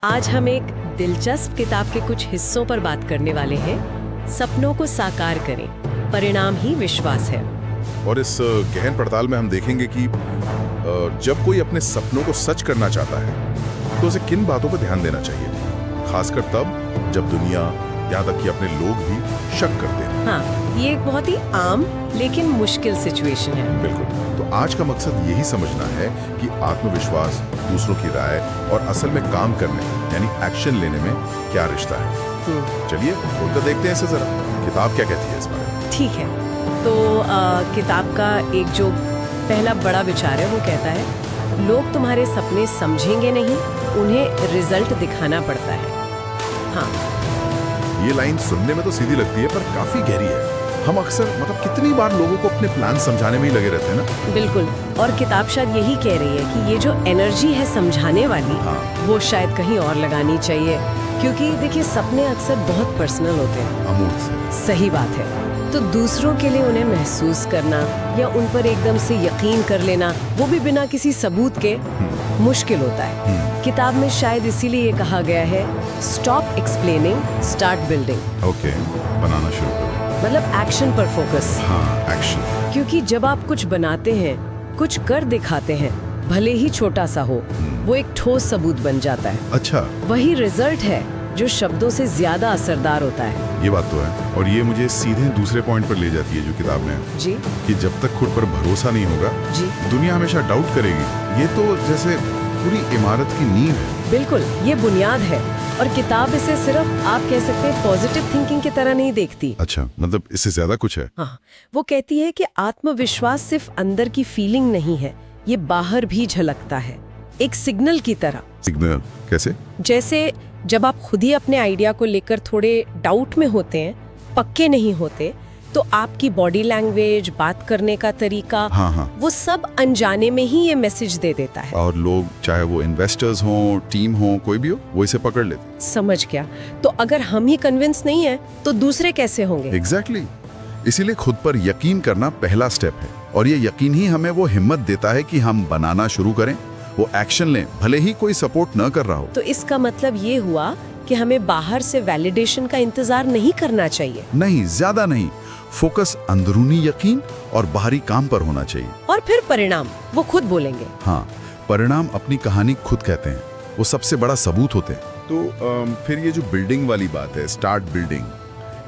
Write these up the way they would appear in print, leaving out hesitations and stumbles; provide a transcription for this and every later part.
आज हम एक दिलचस्प किताब के कुछ हिस्सों पर बात करने वाले हैं। सपनों को साकार करें, परिणाम ही विश्वास है। और इस गहन पड़ताल में हम देखेंगे कि जब कोई अपने सपनों को सच करना चाहता है तो उसे किन बातों पर ध्यान देना चाहिए, खासकर तब जब दुनिया यहाँ तक कि अपने लोग भी शक करते हैं। हाँ, ये एक बहुत ही आम लेकिन मुश्किल सिचुएशन है। बिल्कुल। तो आज का मकसद यही समझना है कि आत्मविश्वास, दूसरों की राय और असल में काम करने यानी एक्शन लेने में क्या रिश्ता है। चलिए खोलकर देखते हैं इसे जरा, किताब क्या कहती है इस बारे में। ठीक है, तो किताब का एक जो पहला बड़ा विचार है वो कहता है, लोग तुम्हारे सपने समझेंगे नहीं, उन्हें रिजल्ट दिखाना पड़ता है। हाँ, ये लाइन सुनने में तो सीधी लगती है पर काफी गहरी है। हम अक्सर कितनी बार लोगों को अपने प्लान समझाने में ही लगे रहते हैं ना। बिल्कुल। और किताब शायद यही कह रही है कि ये जो एनर्जी है समझाने वाली, वो शायद कहीं और लगानी चाहिए, क्योंकि देखिए सपने अक्सर बहुत पर्सनल होते हैं। अमूल से सही बात है। तो दूसरों के लिए उन्हें महसूस करना या उन पर एकदम से यकीन कर लेना, वो भी बिना किसी सबूत के, मुश्किल होता है। किताब में शायद इसीलिए ये कहा गया है, stop explaining, start building. Okay, बनाना शुरू करो। मतलब एक्शन पर फोकस। हाँ, एक्शन। क्योंकि जब आप कुछ बनाते हैं, कुछ कर दिखाते हैं, भले ही छोटा सा हो, वो एक ठोस सबूत बन जाता है। अच्छा, वही रिजल्ट है जो शब्दों से ज्यादा असरदार होता है। ये बात तो है। और ये मुझे सीधे दूसरे पॉइंट पर ले जाती है जो किताब में है जी, कि जब तक खुद पर भरोसा नहीं होगा जी, दुनिया हमेशा डाउट करेगी। ये तो जैसे पूरी इमारत की नींव है। बिल्कुल, ये बुनियाद है। और किताब इसे सिर्फ आप कह सकते हैं पॉजिटिव थिंकिंग की तरह नहीं देखती। अच्छा, मतलब इससे ज्यादा कुछ है। हाँ, वो कहती है कि आत्मविश्वास सिर्फ अंदर की फीलिंग नहीं है, ये बाहर भी झलकता है, एक सिग्नल की तरह। सिग्नल कैसे? जैसे जब आप खुद ही अपने आइडिया को लेकर थोड़े डाउट में होते हैं, पक्के नहीं होते, तो आपकी बॉडी लैंग्वेज, बात करने का तरीका, हाँ, वो सब अनजाने में ही ये मैसेज दे देता है। और लोग, चाहे वो इन्वेस्टर्स हों, टीम हो, कोई भी हो, वो इसे पकड़ लेते। समझ गया। तो अगर हम ही कन्विंस नहीं है तो दूसरे कैसे होंगे? एग्जैक्टली। इसीलिए खुद पर यकीन करना पहला स्टेप है, और ये यकीन ही हमें वो हिम्मत देता है कि हम बनाना शुरू करें, वो एक्शन लें, भले ही कोई सपोर्ट न कर रहा हो। तो इसका मतलब ये हुआ कि हमें बाहर से वैलिडेशन का इंतजार नहीं करना चाहिए। नहीं, ज्यादा नहीं। फोकस अंदरूनी यकीन और बाहरी काम पर होना चाहिए। और फिर परिणाम वो खुद बोलेंगे। हाँ, परिणाम अपनी कहानी खुद कहते हैं, वो सबसे बड़ा सबूत होते हैं। तो फिर ये जो बिल्डिंग वाली बात है, स्टार्ट बिल्डिंग,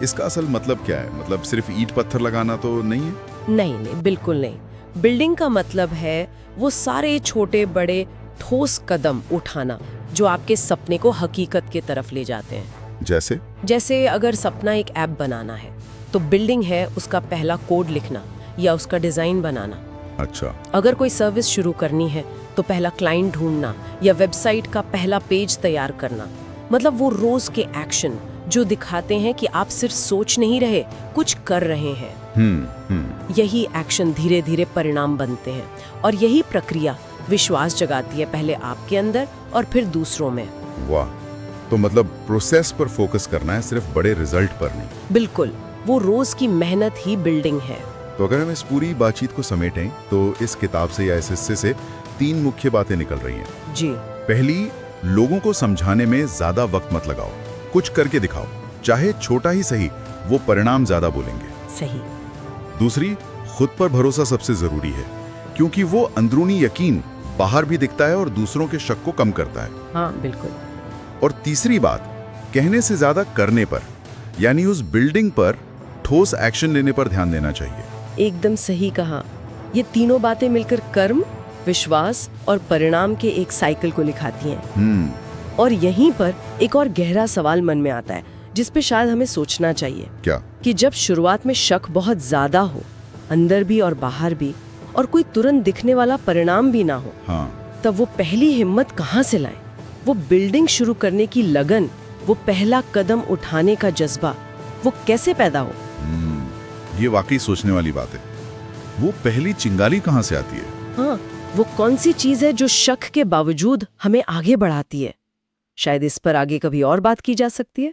इसका असल मतलब क्या है? मतलब सिर्फ ईंट पत्थर लगाना तो नहीं है? नहीं नहीं, बिल्कुल नहीं। बिल्डिंग का मतलब है वो सारे छोटे बड़े ठोस कदम उठाना जो आपके सपने को हकीकत की तरफ ले जाते हैं। जैसे अगर सपना एक ऐप बनाना है, तो बिल्डिंग है उसका पहला कोड लिखना या उसका डिजाइन बनाना। अच्छा। अगर कोई सर्विस शुरू करनी है तो पहला क्लाइंट ढूंढना या वेबसाइट का पहला पेज तैयार करना। मतलब वो रोज के एक्शन जो दिखाते हैं कि आप सिर्फ सोच नहीं रहे, कुछ कर रहे हैं। यही एक्शन धीरे धीरे परिणाम बनते हैं, और यही प्रक्रिया विश्वास जगाती है, पहले आपके अंदर और फिर दूसरों में। वाह, तो मतलब प्रोसेस पर फोकस करना है, सिर्फ बड़े रिजल्ट पर नहीं। बिल्कुल, वो रोज की मेहनत ही बिल्डिंग है। तो अगर हम इस पूरी बातचीत को समेटें तो इस किताब से या इस हिस्से से 3 मुख्य बातें निकल रही हैं। जी। पहली, लोगों को समझाने में ज्यादा वक्त मत लगाओ, कुछ करके दिखाओ, चाहे छोटा ही सही, वो परिणाम ज्यादा बोलेंगे। सही। दूसरी, खुद पर भरोसा सबसे जरूरी है, क्योंकि वो अंदरूनी यकीन बाहर भी दिखता है और दूसरों के शक को कम करता है। हाँ, बिल्कुल। और तीसरी बात, कहने से ज्यादा करने पर, यानी उस बिल्डिंग पर ठोस एक्शन लेने पर ध्यान देना चाहिए। एकदम सही कहा। ये तीनों बातें मिलकर कर्म, विश्वास और परिणाम के एक साइकिल को लिखाती हैं। और यहीं पर एक और गहरा सवाल मन में आता है, जिस पे शायद हमें सोचना चाहिए। क्या? कि जब शुरुआत में शक बहुत ज्यादा हो, अंदर भी और बाहर भी, और कोई तुरंत दिखने वाला परिणाम भी ना हो, तब वो पहली हिम्मत कहाँ से लाएं? वो बिल्डिंग शुरू करने की लगन, वो पहला कदम उठाने का जज्बा, वो कैसे पैदा हो? ये वाकई सोचने वाली बात है। वो पहली चिंगारी कहाँ से आती है? हाँ, वो कौन सी चीज है जो शक के बावजूद हमें आगे बढ़ाती है? शायद इस पर आगे कभी और बात की जा सकती है।